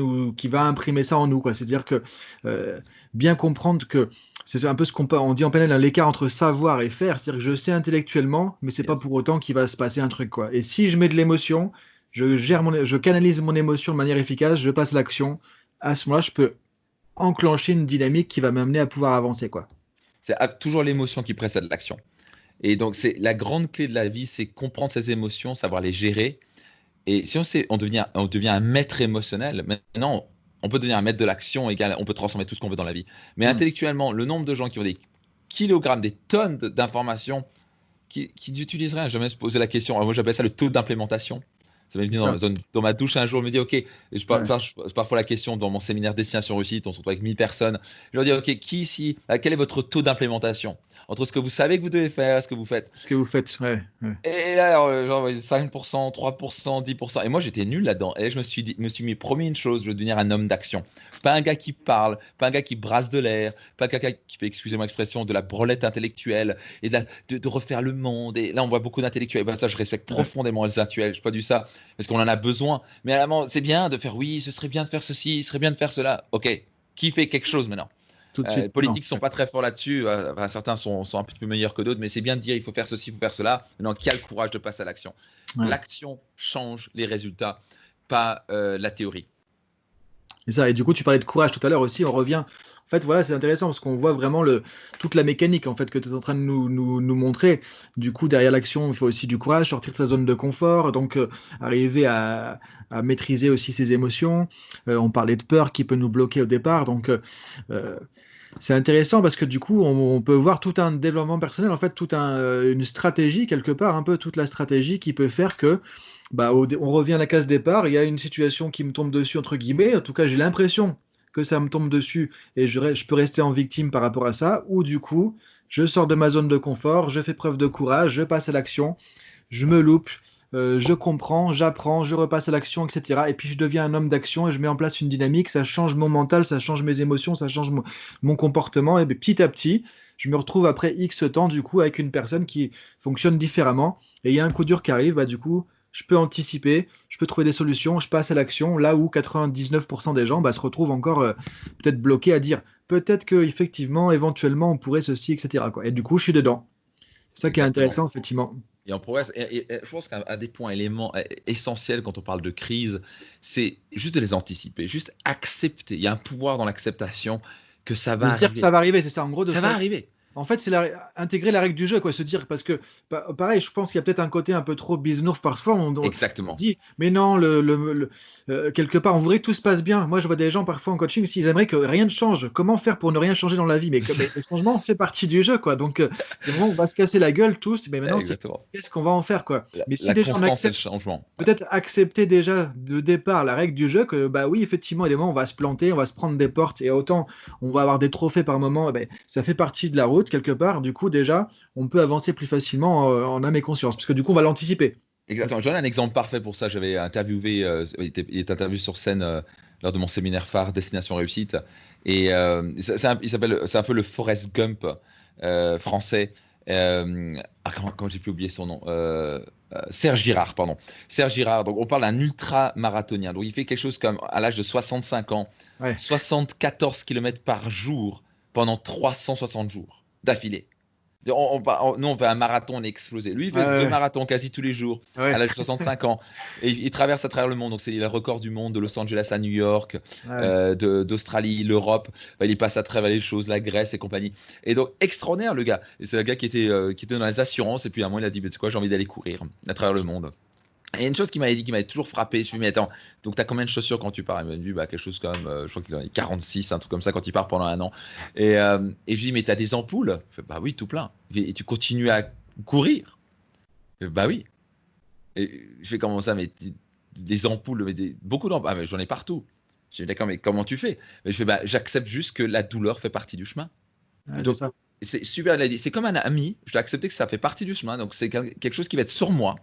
imprimer ça en nous, quoi. C'est-à-dire que euh, bien comprendre que c'est un peu on dit en PNL, hein, l'écart entre savoir et faire. C'est-à-dire que je sais intellectuellement, mais c'est pas Yes. pour autant qu'il va se passer un truc, quoi. Et si je mets de l'émotion, je canalise mon émotion de manière efficace, je passe à l'action. À ce moment-là, je peux enclencher une dynamique qui va m'amener à pouvoir avancer, quoi. C'est toujours l'émotion qui précède l'action. Et donc, c'est la grande clé de la vie, c'est comprendre ses émotions, savoir les gérer. Et si on devient un maître émotionnel, maintenant, on peut devenir un maître de l'action égal, on peut transformer tout ce qu'on veut dans la vie. Mais Hmm. intellectuellement, le nombre de gens qui ont des kilogrammes, des tonnes d'informations, qui n'utilisent rien, jamais se poser la question. Alors moi, j'appelle ça le taux d'implémentation. Ça m'est C'est venu ça. dans ma douche un jour, je me dis, OK, Ouais. parfois la question dans mon séminaire Destination Réussite, on se retrouve avec 1000 personnes. Je leur dis, OK, qui ici, quel est votre taux d'implémentation entre ce que vous savez que vous devez faire et ce que vous faites? Ce que vous faites, ouais. Ouais. Et là, genre 5%, 3%, 10%. Et moi, j'étais nul là-dedans. Et là, me suis promis une chose, je veux devenir un homme d'action. Pas un gars qui parle, pas un gars qui brasse de l'air, pas quelqu'un qui fait, excusez-moi l'expression, de la brelette intellectuelle et de refaire le monde. Et là, on voit beaucoup d'intellectuels. Et ben, ça, je respecte Ouais. profondément les intellectuels. Je n'ai pas dit ça parce qu'on en a besoin. Mais à la moment, c'est bien de faire oui, ce serait bien de faire ceci, ce serait bien de faire cela. OK. Qui fait quelque chose maintenant? Tout de Les suite, non. politiques ne sont pas très forts là-dessus. Enfin, certains sont un peu plus meilleurs que d'autres, mais c'est bien de dire il faut faire ceci, il faut faire cela. Maintenant, qui a le courage de passer à l'action? Ouais. L'action change les résultats, pas la théorie. C'est ça. Et du coup, tu parlais de courage tout à l'heure aussi. On revient. En fait, voilà, c'est intéressant parce qu'on voit vraiment toute la mécanique en fait que tu es en train de nous montrer. Du coup, derrière l'action, il faut aussi du courage, sortir de sa zone de confort, donc arriver à maîtriser aussi ses émotions. On parlait de peur qui peut nous bloquer au départ, donc euh, c'est intéressant parce que du coup, on peut voir tout un développement personnel, en fait, une stratégie quelque part, un peu toute la stratégie qui peut faire que bah, on revient à la case départ, il y a une situation qui me tombe dessus, entre guillemets, en tout cas j'ai l'impression que ça me tombe dessus et je peux rester en victime par rapport à ça, ou du coup, je sors de ma zone de confort, je fais preuve de courage, je passe à l'action, je me loupe, je comprends, j'apprends, je repasse à l'action, etc. Et puis je deviens un homme d'action et je mets en place une dynamique, ça change mon mental, ça change mes émotions, ça change mon comportement, et bien, petit à petit, je me retrouve après X temps, du coup, avec une personne qui fonctionne différemment, et il y a un coup dur qui arrive, bah, du coup, je peux anticiper, je peux trouver des solutions, je passe à l'action, là où 99% des gens bah, se retrouvent encore peut-être bloqués à dire peut-être que effectivement, éventuellement, on pourrait ceci, etc., quoi. Et du coup, je suis dedans. C'est ça qui est Exactement. intéressant, effectivement. Et on progresse. Et je pense qu'un des points essentiels quand on parle de crise, c'est juste de les anticiper, juste accepter. Il y a un pouvoir dans l'acceptation que ça De va se dire que arriver. ça va arriver, c'est ça, en gros, de Ça ça. va arriver. En fait, c'est intégrer la règle du jeu, quoi, se dire, parce que, pareil, je pense qu'il y a peut-être un côté un peu trop bisounours parfois, on Exactement. dit, mais non, quelque part, on voudrait que tout se passe bien. Moi, je vois des gens parfois en coaching, s'ils aimeraient que rien ne change, comment faire pour ne rien changer dans la vie? Mais le changement fait partie du jeu, quoi. Donc, il y a un moment où on va se casser la gueule tous, mais maintenant, c'est Exactement. qu'est-ce qu'on va en faire, quoi? Mais si La déjà on constance et le accepte, changement. Ouais. peut-être accepter déjà de départ la règle du jeu, que bah oui, effectivement, il y a des moments où on va se planter, on va se prendre des portes, et autant on va avoir des trophées par moment, eh ben, ça fait partie de la route quelque part. Du coup, déjà, on peut avancer plus facilement en âme et conscience, parce que du coup, on va l'anticiper. Exactement. J'en ai un exemple parfait pour ça. J'avais interviewé, il est interviewé sur scène lors de mon séminaire phare Destination Réussite. Et c'est un peu le Forrest Gump français. Comment j'ai pu oublier son nom Serge Girard, pardon. Serge Girard, donc on parle d'un ultra-marathonien. Donc il fait quelque chose comme, à l'âge de 65 ans, Ouais. 74 km par jour pendant 360 jours d'affilée. Nous, on fait un marathon, on est explosé. Lui, il Ouais, fait 2 marathons ouais, quasi tous les jours, à ouais. l'âge de 65 ans. Et il traverse à travers le monde. Donc, c'est le record du monde de Los Angeles à New York, Ouais. d'Australie, l'Europe. Bah, il passe à travers les choses, la Grèce et compagnie. Et donc, extraordinaire, le gars. Et c'est un gars qui était dans les assurances. Et puis, à un moment, il a dit, mais tu sais quoi, j'ai envie d'aller courir à travers le monde. Et une chose qui m'avait dit, qui m'avait toujours frappé, je lui ai dit, mais attends, donc tu as combien de chaussures quand tu pars? Il m'a dit, bah, quelque chose comme, je crois qu'il en a 46, un truc comme ça, quand il part pendant un an. Et je lui ai dit, mais tu as des ampoules? Il fait, bah oui, tout plein. Et tu continues à courir? Il fait, bah oui. Et je fais, comment ça? Mais des ampoules, beaucoup d'ampoules. Ah, mais j'en ai partout. Je dis, d'accord, mais comment tu fais? Mais je fais, bah, j'accepte juste que la douleur fait partie du chemin. Ouais, c'est Donc, ça. c'est super, il a dit, c'est comme un ami, je dois accepter que ça fait partie du chemin, donc c'est quelque chose qui va être sur moi.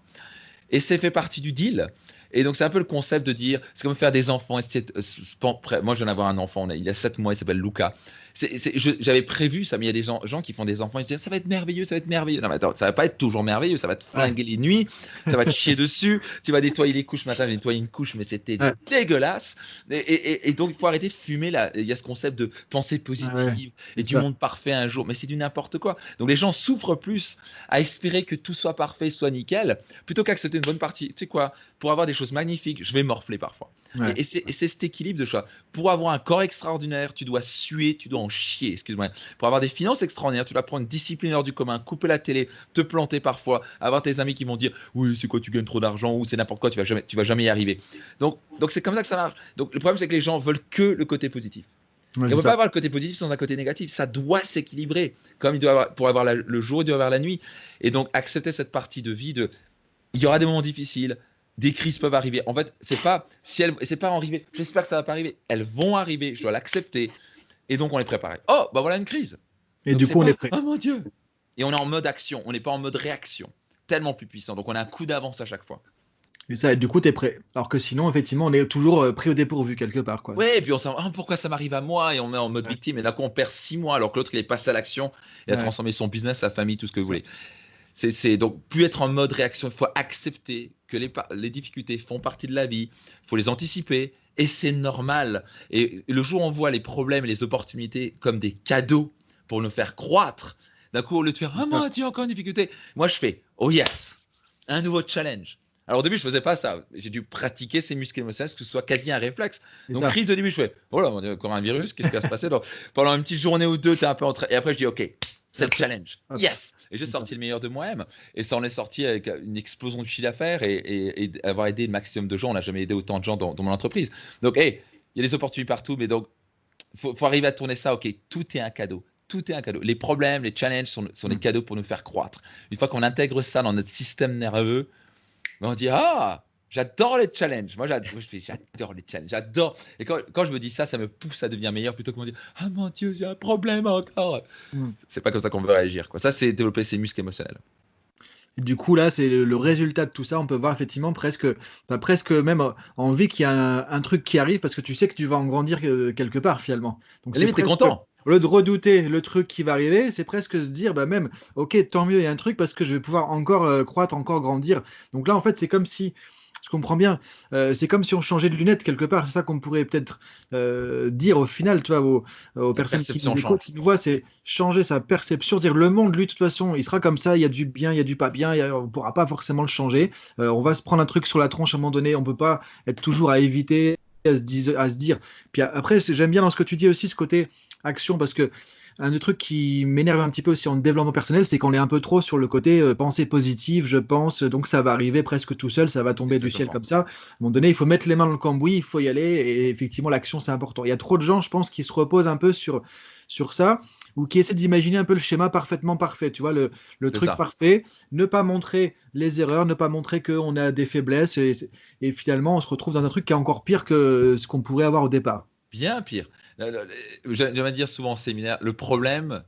Et c'est fait partie du deal. Et donc, c'est un peu le concept de dire, c'est comme faire des enfants. Moi, je viens d'avoir un enfant, il a 7 mois, il s'appelle Luca. J'avais prévu ça, mais il y a des gens qui font des enfants, ils se disent, ça va être merveilleux, ça va être merveilleux. Non, mais attends, ça va pas être toujours merveilleux, ça va te Ouais. flinguer les nuits, ça va te chier dessus, tu vas nettoyer les couches. Matin, j'ai nettoyé une couche, mais c'était Ouais. dégueulasse. Et donc, il faut arrêter de fumer là. Il y a ce concept de pensée Ouais. positive et C'est du ça. monde parfait un jour, mais c'est du n'importe quoi. Donc, les gens souffrent plus à espérer que tout soit parfait, soit nickel, plutôt qu'accepter une bonne partie. Tu sais quoi, pour avoir des choses magnifiques, je vais morfler parfois. Ouais. Et c'est cet équilibre de choix. Pour avoir un corps extraordinaire, tu dois suer, tu dois en chier, excuse-moi. Pour avoir des finances extraordinaires, tu dois prendre une discipline hors du commun, couper la télé, te planter parfois, avoir tes amis qui vont dire oui, c'est quoi, tu gagnes trop d'argent ou c'est n'importe quoi, tu vas jamais y arriver. Donc c'est comme ça que ça marche. Donc le problème, c'est que les gens veulent que le côté positif. Ouais, Et on c'est ne peut pas ça. avoir le côté positif sans un côté négatif. Ça doit s'équilibrer. Comme il doit avoir, pour avoir le jour, il doit avoir la nuit. Et donc, accepter cette partie de vie de il y aura des moments difficiles, des crises peuvent arriver. En fait, c'est pas arrivé. J'espère que ça va pas arriver. Elles vont arriver. Je dois l'accepter. Et donc on est préparé. Oh, bah voilà une crise. Et Donc du c'est coup, on est pas prêt. oh mon Dieu. Et on est en mode action. On n'est pas en mode réaction. Tellement plus puissant. Donc on a un coup d'avance à chaque fois. Et ça, et du coup, tu es prêt. Alors que sinon, effectivement, on est toujours pris au dépourvu quelque part, quoi. Ouais, et puis on s'en pourquoi ça m'arrive à moi et on est en mode Ouais. victime et d'un coup on perd 6 mois alors que l'autre il est passé à l'action et a Ouais. transformé son business, sa famille, tout ce que vous Ça. voulez. Donc plus être en mode réaction, il faut accepter que les difficultés font partie de la vie, il faut les anticiper et c'est normal. Et le jour où on voit les problèmes et les opportunités comme des cadeaux pour nous faire croître, d'un coup au lieu de faire C'est ah ça. mon Dieu encore une difficulté, moi je fais oh yes, un nouveau challenge. Alors au début je faisais pas ça, j'ai dû pratiquer ces muscles émotionnels, que ce soit quasi un réflexe. C'est Donc ça. crise au début je fais oh là mon Dieu, encore un virus, qu'est-ce qui va se passer? Donc, pendant une petite journée ou deux, t'es un peu en train et après je dis ok, Et c'est le après, challenge. hop, Yes! Et j'ai c'est ça. sorti le meilleur de moi-même. Et ça en est sorti avec une explosion du chiffre d'affaires et avoir aidé le maximum de gens. On n'a jamais aidé autant de gens dans mon entreprise. Donc, hey, il y a des opportunités partout, mais donc, faut arriver à tourner ça. OK, tout est un cadeau. Tout est un cadeau. Les problèmes, les challenges sont des Mm. cadeaux pour nous faire croître. Une fois qu'on intègre ça dans notre système nerveux, ben, on dit ah, j'adore les challenges. J'adore les challenges. J'adore. Et quand je me dis ça, ça me pousse à devenir meilleur plutôt que de me dire ah mon Dieu, j'ai un problème encore. Mm. C'est pas comme ça qu'on veut réagir, quoi. Ça, c'est développer ses muscles émotionnels. Et du coup, là, c'est le résultat de tout ça. On peut voir effectivement presque, t'as presque même envie qu'il y ait un truc qui arrive parce que tu sais que tu vas en grandir quelque part finalement. Donc Et c'est limite, t'es presque, content. au lieu de redouter le truc qui va arriver, c'est presque se dire, bah même, ok, tant mieux, il y a un truc parce que je vais pouvoir encore croître, encore grandir. Donc là, en fait, c'est comme si, je comprends bien, c'est comme si on changeait de lunettes quelque part. C'est ça qu'on pourrait peut-être dire au final, tu vois, aux La personnes qui perception nous écoutent, change. qui nous voient, c'est changer sa perception, dire le monde, lui, de toute façon, il sera comme ça, il y a du bien, il y a du pas bien, on ne pourra pas forcément le changer. On va se prendre un truc sur la tronche à un moment donné, on ne peut pas être toujours à éviter, à se dire. Puis après, j'aime bien dans ce que tu dis aussi, ce côté action, parce que un des trucs qui m'énerve un petit peu aussi en développement personnel, c'est qu'on est un peu trop sur le côté pensée positive, je pense, donc ça va arriver presque tout seul, ça va tomber du ciel Exactement. comme ça. À un moment donné, il faut mettre les mains dans le cambouis, il faut y aller, et effectivement, l'action, c'est important. Il y a trop de gens, je pense, qui se reposent un peu sur ça, ou qui essaient d'imaginer un peu le schéma parfaitement parfait, tu vois, le C'est truc ça. parfait, ne pas montrer les erreurs, ne pas montrer qu'on a des faiblesses, et finalement, on se retrouve dans un truc qui est encore pire que ce qu'on pourrait avoir au départ. Bien pire. J'aime dire souvent en séminaire, le problème,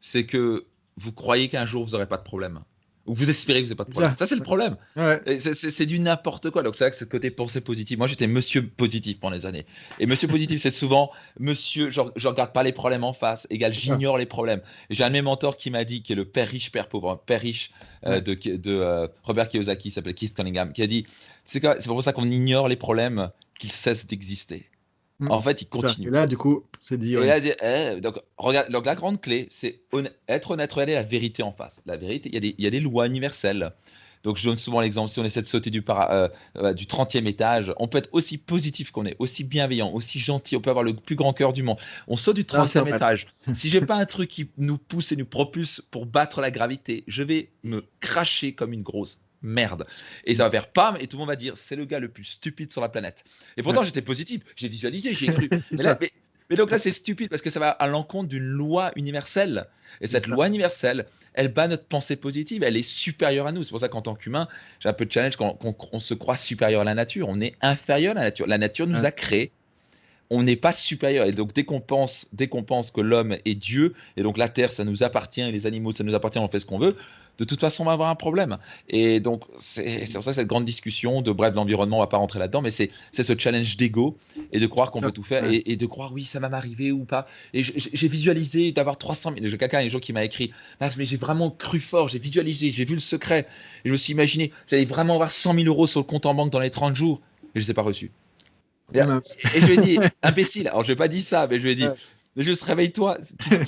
c'est que vous croyez qu'un jour vous n'aurez pas de problème. Ou vous espérez que vous n'avez pas de C'est problème. ça. Ça, c'est le problème. Ouais. C'est du n'importe quoi. Donc, c'est vrai que ce côté pensée positive. Moi, j'étais monsieur positif pendant des années. Et monsieur positif, c'est souvent monsieur, je ne regarde pas les problèmes en face, égal, C'est ça. j'ignore les problèmes. Et j'ai un de mes mentors qui m'a dit, qui est le père riche, père pauvre, hein, père riche Ouais. de Robert Kiyosaki, il s'appelle Keith Cunningham, qui a dit c'est pas pour ça qu'on ignore les problèmes qu'ils cessent d'exister. Mm. En fait, il C'est ça. Et continue. là, du coup, c'est dit, Et ouais. là, donc, regarde, donc la grande clé, c'est être honnête, regarder la vérité en face. La vérité, il y a des lois universelles. Donc, je donne souvent l'exemple, si on essaie de sauter du 30e étage, on peut être aussi positif qu'on est, aussi bienveillant, aussi gentil, on peut avoir le plus grand cœur du monde. On saute du Non, c'est 30e vrai. étage. Si j'ai pas un truc qui nous pousse et nous propulse pour battre la gravité, je vais me cracher comme une grosse merde. Et ça va faire pam, et tout le monde va dire, c'est le gars le plus stupide sur la planète. Et pourtant, Ouais. j'étais positif, j'ai visualisé, j'y ai cru. C'est Mais là, ça. mais donc là, c'est stupide parce que ça va à l'encontre d'une loi universelle. Et C'est cette ça. loi universelle, elle bat notre pensée positive, elle est supérieure à nous. C'est pour ça qu'en tant qu'humain, j'ai un peu de challenge quand on se croit supérieur à la nature. On est inférieur à la nature. La nature nous Ouais. a créés. On n'est pas supérieur. Et donc, dès qu'on pense que l'homme est Dieu, et donc la terre, ça nous appartient, et les animaux, ça nous appartient, on fait ce qu'on veut, de toute façon, on va avoir un problème. Et donc, c'est pour ça cette grande discussion de, bref, l'environnement, on va pas rentrer là-dedans, mais c'est ce challenge d'ego et de croire qu'on Ça. peut tout faire Ouais. et de croire, oui, ça va m'arriver ou pas. Et j'ai visualisé d'avoir 300 000. J'ai quelqu'un un jour qui m'a écrit, Max, mais j'ai vraiment cru fort, j'ai visualisé, j'ai vu le secret. Et je me suis imaginé, j'allais vraiment avoir 100 000 euros sur le compte en banque dans les 30 jours. Et je ne les ai pas reçus. Et, Ah, mince. et je lui ai dit, imbécile, alors je lui ai pas dit ça, mais je lui ai dit, Ouais. juste réveille-toi,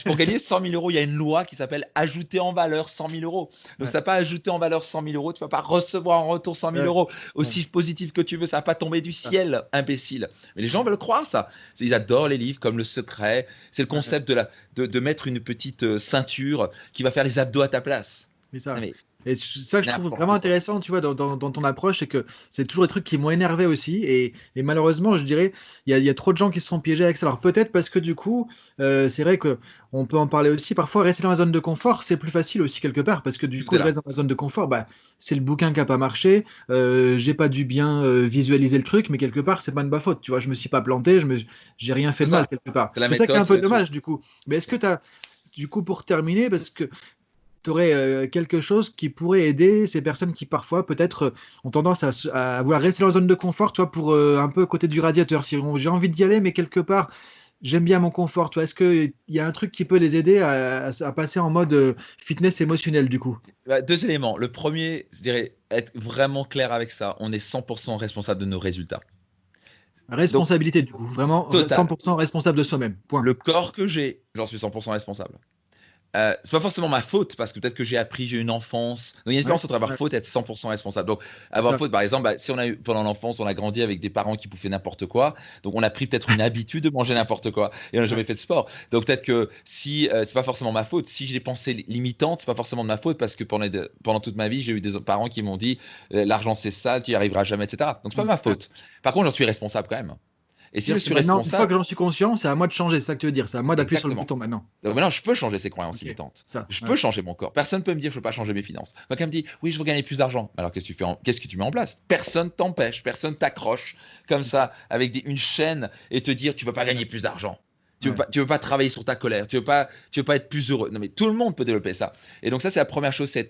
pour gagner 100 000 euros, il y a une loi qui s'appelle ajouter en valeur 100 000 euros. Donc si Ouais. tu n'as pas ajouté en valeur 100 000 euros, tu ne vas pas recevoir en retour 100 000 Ouais. euros. Ouais. Aussi positif que tu veux, ça ne va pas tomber du Ça. ciel, imbécile. Mais les gens veulent croire ça. Ils adorent les livres comme Le Secret. C'est le Ouais. concept de mettre une petite ceinture qui va faire les abdos à ta place. C'est ça. Non mais Et ça, je trouve vraiment n'importe quoi. intéressant, tu vois, dans ton approche, c'est que c'est toujours des trucs qui m'ont énervé aussi. Et malheureusement, je dirais, il y a trop de gens qui se sont piégés avec ça. Alors peut-être parce que du coup, c'est vrai que on peut en parler aussi. Parfois, rester dans la zone de confort, c'est plus facile aussi quelque part. Parce que du Tout coup, est je là. reste dans la zone de confort. Bah, c'est le bouquin qui n'a pas marché. J'ai pas dû bien visualiser le truc, mais quelque part, c'est pas de ma faute. Tu vois, je me suis pas planté, j'ai rien fait C'est de mal ça. quelque part. C'est la C'est ça qui est un méthode, c'est peu le truc. dommage du coup. Mais est-ce que tu as, du coup, pour terminer, parce que tu aurais quelque chose qui pourrait aider ces personnes qui parfois peut-être ont tendance à vouloir rester dans leur zone de confort, tu vois, pour un peu côté du radiateur. Si j'ai envie d'y aller, mais quelque part, j'aime bien mon confort, tu vois. Est-ce qu'il y a un truc qui peut les aider à passer en mode fitness émotionnel du coup? Bah, deux éléments. Le premier, je dirais être vraiment clair avec ça. On est 100% responsable de nos résultats. Donc, Responsabilité du coup, vraiment total. 100% responsable de soi-même. Point. Le corps que j'ai, j'en suis 100% responsable. C'est pas forcément ma faute parce que peut-être que j'ai appris, j'ai eu une enfance. Donc il y a une Ouais, différence entre avoir ouais, faute et être 100% responsable. Donc c'est avoir ça. faute, par exemple, bah, si on a eu pendant l'enfance, on a grandi avec des parents qui bouffaient n'importe quoi, donc on a pris peut-être une habitude de manger n'importe quoi et on n'a Ouais, jamais fait de sport. Donc peut-être que si c'est pas forcément ma faute, si j'ai des pensées limitantes, c'est pas forcément de ma faute parce que pendant toute ma vie, j'ai eu des parents qui m'ont dit l'argent c'est sale, tu y arriveras jamais, etc. Donc c'est pas ma ouais. faute. Par contre, j'en suis responsable quand même. Et si je C'est-à-dire que suis maintenant, une fois responsable, que j'en suis conscient, c'est à moi de changer, c'est ça que tu veux dire. C'est à moi d'appuyer sur le exactement. bouton maintenant. Donc maintenant, je peux changer ces croyances Ok, limitantes. ça. Je Ouais. peux changer mon corps. Personne ne peut me dire que je ne peux pas changer mes finances. Quelqu'un me dit, oui, je veux gagner plus d'argent. Alors qu'est-ce que tu fais qu'est-ce que tu mets en place? Personne t'empêche, personne t'accroche comme C'est ça. ça avec une chaîne et te dire, tu ne peux pas gagner plus d'argent. Ouais. Tu veux pas travailler sur ta colère. Tu veux pas être plus heureux. Non, mais tout le monde peut développer ça. Et donc ça, c'est la première chose, c'est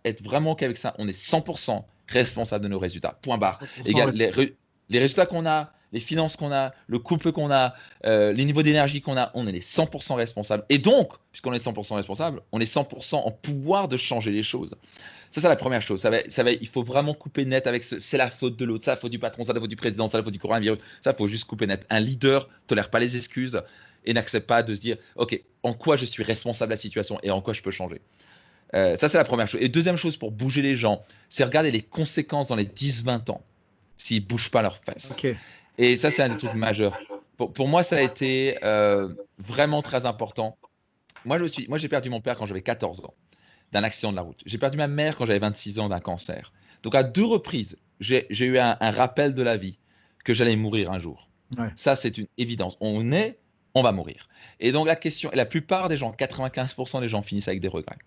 être vraiment OK avec ça. On est 100% responsable de nos résultats. Point barre. 100% Égal, responsable. les résultats qu'on a, les finances qu'on a, le couple qu'on a, les niveaux d'énergie qu'on a, on est les 100% responsables. Et donc, puisqu'on est 100% responsable, on est 100% en pouvoir de changer les choses. Ça, c'est la première chose. Il faut vraiment couper net avec c'est la faute de l'autre, c'est la faute du patron, c'est la faute du président, c'est la faute du coronavirus. Ça, il faut juste couper net. Un leader ne tolère pas les excuses et n'accepte pas de se dire, OK, en quoi je suis responsable de la situation et en quoi je peux changer. Ça, c'est la première chose. Et deuxième chose pour bouger les gens, c'est regarder les conséquences dans les 10-20 ans s'ils ne bougent pas leurs fesses. Ok. Et ça, c'est un des trucs majeurs. Pour moi, ça a été vraiment très important. moi, j'ai perdu mon père quand j'avais 14 ans, d'un accident de la route. J'ai perdu ma mère quand j'avais 26 ans d'un cancer. Donc, à 2 reprises, j'ai eu un rappel de la vie que j'allais mourir un jour. Ouais. Ça, c'est une évidence. On va mourir. Et donc, la plupart des gens, 95% des gens finissent avec des regrets.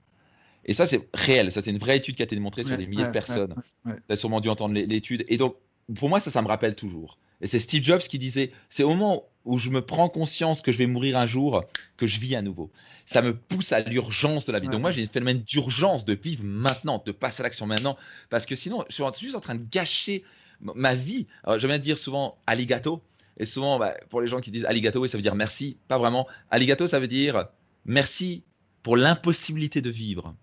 Et ça, c'est réel. Ça, c'est une vraie étude qui a été démontrée sur Ouais, des milliers de ouais, ouais, personnes. ouais. Tu as sûrement dû entendre l'étude. Et donc, pour moi, ça me rappelle toujours. Et c'est Steve Jobs qui disait, c'est au moment où je me prends conscience que je vais mourir un jour que je vis à nouveau. Ça me pousse à l'urgence de la vie. Ouais, Donc moi, j'ai ce phénomène d'urgence de vivre maintenant, de passer à l'action maintenant. Parce que sinon, je suis juste en train de gâcher ma vie. Alors, j'aime bien dire souvent alligato. Et souvent, pour les gens qui disent alligato, oui, ça veut dire merci. Pas vraiment. Alligato, ça veut dire merci pour l'impossibilité de vivre.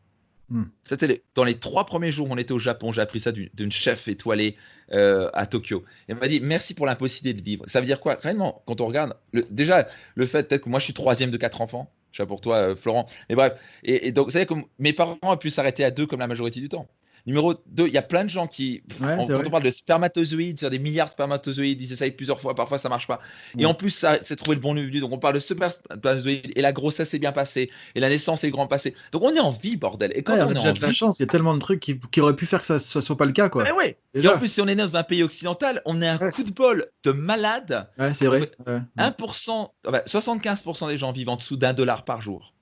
Hmm. C'était dans les 3 premiers jours où on était au Japon. J'ai appris ça d'une chef étoilée à Tokyo. Elle m'a dit merci pour l'impossibilité de vivre. Ça veut dire quoi? Réellement, quand on regarde, déjà, le fait peut-être que moi je suis troisième de 4 enfants. Je sais pas pour toi, Florent. Mais bref. Et donc, vous savez que mes parents ont pu s'arrêter à 2 comme la majorité du temps. Numéro 2, il y a plein de gens qui, Ouais, c'est quand vrai. on parle de spermatozoïdes, c'est des milliards de spermatozoïdes, ils essayent plusieurs fois, parfois ça marche pas. Et Ouais. en plus, ça, c'est trouver le bon individu. Donc on parle de spermatozoïdes et la grossesse est bien passée et la naissance est grand passée. Donc on est en vie, bordel. Et Ouais, quand on a on est déjà en de la vie, chance. Il y a tellement de trucs qui auraient pu faire que ça ne soit pas le cas, quoi. ben ouais. Et en Déjà. plus, si on est né dans un pays occidental, on est un Ouais, coup de bol de malade. ouais, c'est On vrai. fait Ouais, ouais. 1%, 75% des gens vivent en dessous d'1 dollar par jour.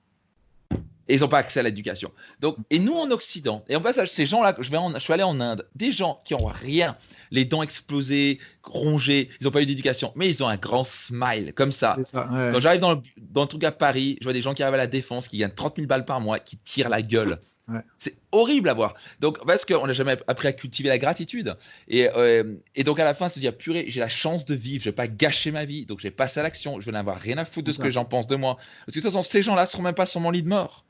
Et ils n'ont pas accès à l'éducation. Donc, et nous en Occident, et en passage, ces gens-là, je suis allé en Inde, des gens qui n'ont rien, les dents explosées, rongées, ils n'ont pas eu d'éducation, mais ils ont un grand smile, comme C'est ça. ça. Ouais, Quand j'arrive dans le truc à Paris, je vois des gens qui arrivent à la Défense, qui gagnent 30 000 balles par mois, qui tirent la gueule. ouais. C'est horrible à voir. Donc, parce qu'on n'a jamais appris à cultiver la gratitude. Et donc, à la fin, se dire, purée, j'ai la chance de vivre, je ne vais pas gâcher ma vie, donc je vais passer à l'action, je vais n'avoir rien à foutre de C'est ce que ça. les gens pensent de moi. Parce que de toute façon, ces gens-là ne seront même pas sur mon lit de mort.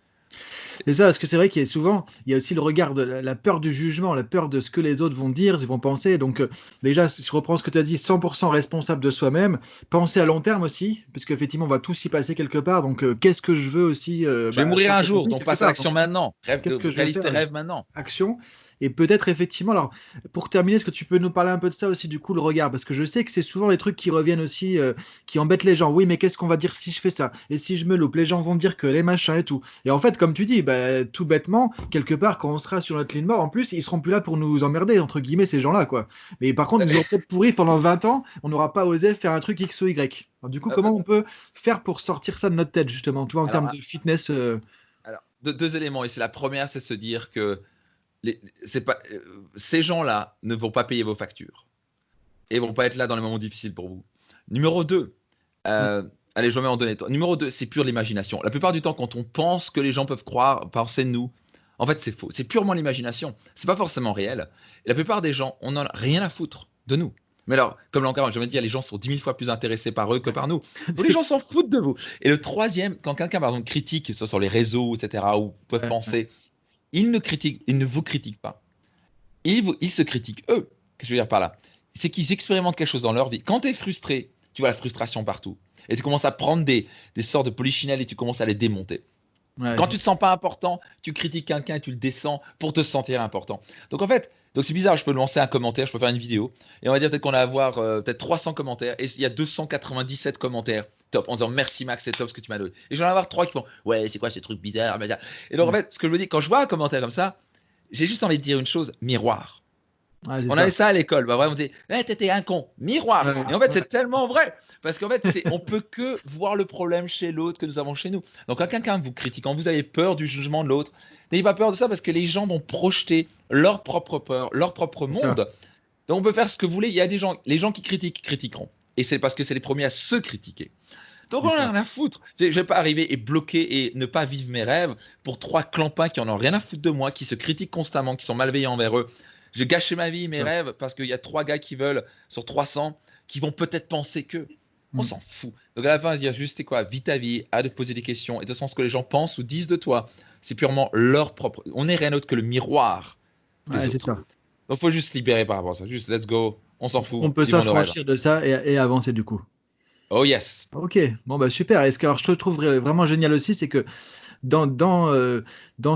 C'est ça, parce que c'est vrai qu'il y a souvent, il y a aussi le regard de la peur du jugement, la peur de ce que les autres vont dire, ils vont penser. Donc, déjà, si je reprends ce que tu as dit, 100% responsable de soi-même, penser à long terme aussi, parce qu'effectivement, on va tous y passer quelque part. Donc, qu'est-ce que je veux aussi Je vais mourir quand un tu jour, as donc quelque passe à part. Donc, l'action maintenant. qu'est-ce que je vais Réalise tes faire? rêves maintenant. Action. Et peut-être effectivement, alors pour terminer, est-ce que tu peux nous parler un peu de ça aussi, du coup, le regard? Parce que je sais que c'est souvent les trucs qui reviennent aussi, qui embêtent les gens. Oui, mais qu'est-ce qu'on va dire si je fais ça? Et si je me loupe? Les gens vont dire que les machins et tout. Et en fait, comme tu dis, tout bêtement, quelque part, quand on sera sur notre ligne mort, en plus, ils seront plus là pour nous emmerder, entre guillemets, ces gens-là, quoi. Mais par contre, ils nous auront peut-être pourri pendant 20 ans, on n'aura pas osé faire un truc X ou Y. Alors, du coup, Euh, comment euh, on peut faire pour sortir ça de notre tête, justement, toi, en termes alors, de fitness alors, deux éléments. Et c'est la première, c'est se dire que c'est pas, ces gens-là ne vont pas payer vos factures. Et vont pas être là dans les moments difficiles pour vous. Numéro 2, allez, je vais en donner. Numéro 2, c'est pure l'imagination. La plupart du temps, quand on pense que les gens peuvent penser de nous, en fait, c'est faux. C'est purement l'imagination. C'est pas forcément réel. Et la plupart des gens, on n'en a rien à foutre de nous. Mais alors, comme encore, je vais dire, les gens sont 10 000 fois plus intéressés par eux que par nous. Donc les gens s'en foutent de vous. Et le troisième, quand quelqu'un, par exemple, critique, que ce soit sur les réseaux, etc., ou peuvent penser, ils ne vous critiquent pas. Ils se critiquent eux. Qu'est-ce que je veux dire par là? C'est qu'ils expérimentent quelque chose dans leur vie. Quand tu es frustré, tu vois la frustration partout. Et tu commences à prendre des sortes de polichinelles et tu commences à les démonter. Ouais, Quand tu ne te sens pas important, tu critiques quelqu'un et tu le descends pour te sentir important. Donc en fait, donc c'est bizarre, je peux lancer un commentaire, je peux faire une vidéo, et on va dire peut-être qu'on va avoir peut-être 300 commentaires, et il y a 297 commentaires top, en disant merci Max, c'est top ce que tu m'as donné. Et j'en vais avoir 3 qui font ouais, c'est quoi ces trucs bizarres. Et donc en fait, ce que je veux dire, quand je vois un commentaire comme ça, j'ai juste envie de dire une chose, miroir. ouais, c'est On ça. avait ça à l'école. Bah, vraiment, on disait, t'étais un con, miroir. Ouais, Et en fait, ouais, c'est tellement vrai. Parce qu'en fait, on peut que voir le problème chez l'autre que nous avons chez nous. Donc, quand quelqu'un vous critique, quand vous avez peur du jugement de l'autre, n'ayez pas peur de ça parce que les gens vont projeter leur propre peur, leur propre c'est ça. monde. Donc, on peut faire ce que vous voulez. Il y a des gens, les gens qui critiquent, critiqueront. Et c'est parce que c'est les premiers à se critiquer. Donc, on C'est a ça. rien à foutre. Je ne vais pas arriver et bloquer et ne pas vivre mes rêves pour 3 clampins qui en ont rien à foutre de moi, qui se critiquent constamment, qui sont malveillants envers eux. J'ai gâché ma vie, mes Ça. rêves, parce qu'il y a 3 gars qui veulent, sur 300, qui vont peut-être penser que. On Mm. s'en fout. Donc à la fin, se dire juste, c'est quoi, vis ta vie, à de poser des questions. Et de toute façon, ce que les gens pensent ou disent de toi, c'est purement leur propre. On n'est rien d'autre que le miroir des Ouais, c'est autres. ça. Donc il faut juste se libérer par rapport à ça. Juste, let's go, on s'en fout, On peut vivons nos rêves. s'affranchir de ça et avancer du coup. Oh yes. Ok, bon bah super. Et ce que alors, je te trouve vraiment génial aussi, c'est que dans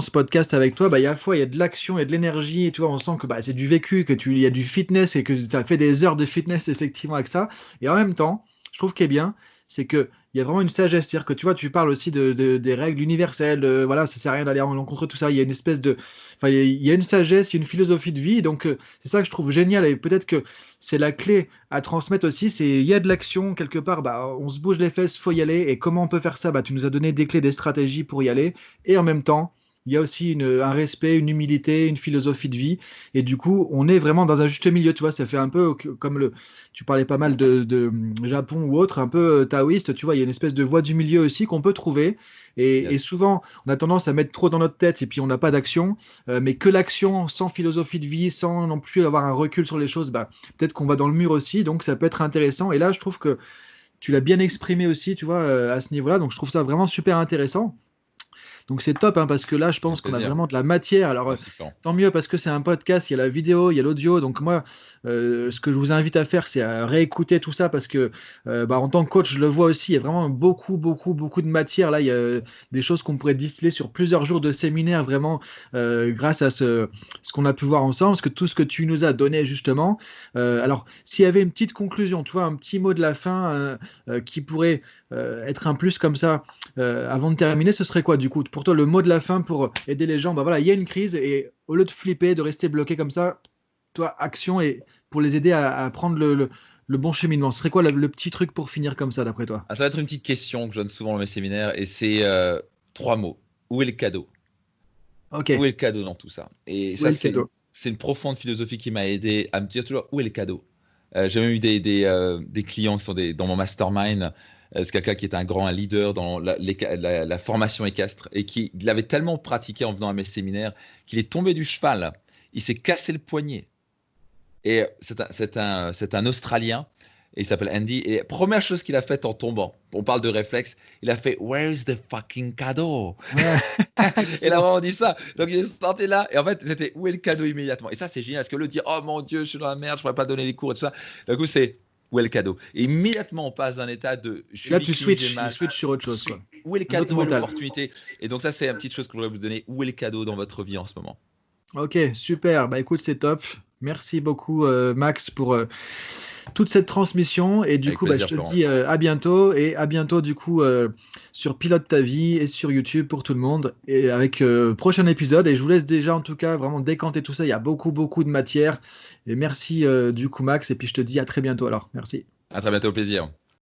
ce podcast avec toi, il y a à la fois il y a de l'action et de l'énergie, et tu vois, on sent que c'est du vécu, il y a du fitness et que tu as fait des heures de fitness effectivement avec ça. Et en même temps, je trouve qu'il est bien, c'est qu'il y a vraiment une sagesse. C'est-à-dire que tu vois, tu parles aussi des règles universelles. Voilà, ça sert à rien d'aller en l'encontre de tout ça. Il y a une espèce de. Enfin, il y a une sagesse, il y a une philosophie de vie. Donc, c'est ça que je trouve génial. Et peut-être que c'est la clé à transmettre aussi. C'est il y a de l'action quelque part. Bah, on se bouge les fesses, faut y aller. Et comment on peut faire ça? Bah, tu nous as donné des clés, des stratégies pour y aller. Et en même temps, il y a aussi un respect, une humilité, une philosophie de vie. Et du coup, on est vraiment dans un juste milieu. Tu vois, ça fait un peu comme tu parlais pas mal de Japon ou autre, un peu taoïste. Tu vois, il y a une espèce de voie du milieu aussi qu'on peut trouver. Et Yes. souvent, on a tendance à mettre trop dans notre tête et puis on n'a pas d'action. Mais que l'action sans philosophie de vie, sans non plus avoir un recul sur les choses, bah, peut-être qu'on va dans le mur aussi. Donc, ça peut être intéressant. Et là, je trouve que tu l'as bien exprimé aussi, tu vois, à ce niveau-là. Donc, je trouve ça vraiment super intéressant. Donc c'est top, hein, parce que là, je Un pense qu'on a plaisir. vraiment de la matière. Alors, Merci, Florent. tant mieux parce que c'est un podcast, il y a la vidéo, il y a l'audio. Donc moi, ce que je vous invite à faire, c'est à réécouter tout ça parce que bah, en tant que coach, je le vois aussi, il y a vraiment beaucoup, beaucoup, beaucoup de matière. Là, il y a des choses qu'on pourrait distiller sur plusieurs jours de séminaire, vraiment, grâce à ce qu'on a pu voir ensemble, parce que tout ce que tu nous as donné, justement. Alors, s'il y avait une petite conclusion, tu vois, un petit mot de la fin qui pourrait être un plus comme ça avant de terminer, ce serait quoi du coup pour toi le mot de la fin pour aider les gens? Bah voilà, il y a une crise et au lieu de flipper, de rester bloqué comme ça, toi, action et pour les aider à prendre le bon cheminement. Ce serait quoi le petit truc pour finir comme ça d'après toi? Ah, ça va être une petite question que je donne souvent dans mes séminaires et c'est trois mots. Où est le cadeau? Ok, Où est le cadeau dans tout ça? Et où est ça, le cadeau? c'est une profonde philosophie qui m'a aidé à me dire toujours où est le cadeau? J'ai même eu des clients qui sont dans mon mastermind. C'est quelqu'un qui est un grand leader dans la formation équestre et qui l'avait tellement pratiqué en venant à mes séminaires qu'il est tombé du cheval. Il s'est cassé le poignet. Et c'est un Australien, et il s'appelle Andy. Et la première chose qu'il a faite en tombant, on parle de réflexe, il a fait Where's the fucking cadeau? Ouais, Et là, excellent. on dit ça. Donc, il est sorti là, et en fait, c'était où est le cadeau immédiatement? Et ça, c'est génial, parce que le dire Oh mon Dieu, je suis dans la merde, je ne pourrais pas donner les cours et tout ça. Du coup, c'est où est le cadeau? Et immédiatement, on passe d'un état de je Et suis là tu victime, j'ai switches, tu mal. switches sur autre chose quoi. Où est le Un autre cadeau, où est mental. l'opportunité? Et donc, ça, c'est une petite chose que je voudrais vous donner. Où est le cadeau dans votre vie en ce moment? Ok, super. Bah écoute, c'est top. Merci beaucoup Max pour toute cette transmission. Et du Avec coup, bah, je plaisir, te Florent. dis à bientôt. Et à bientôt, du coup, sur Pilote ta vie et sur YouTube pour tout le monde. Et avec prochain épisode. Et je vous laisse déjà, en tout cas, vraiment décanter tout ça. Il y a beaucoup, beaucoup de matière. Et merci, du coup, Max. Et puis, je te dis à très bientôt alors. Merci. À très bientôt, au plaisir.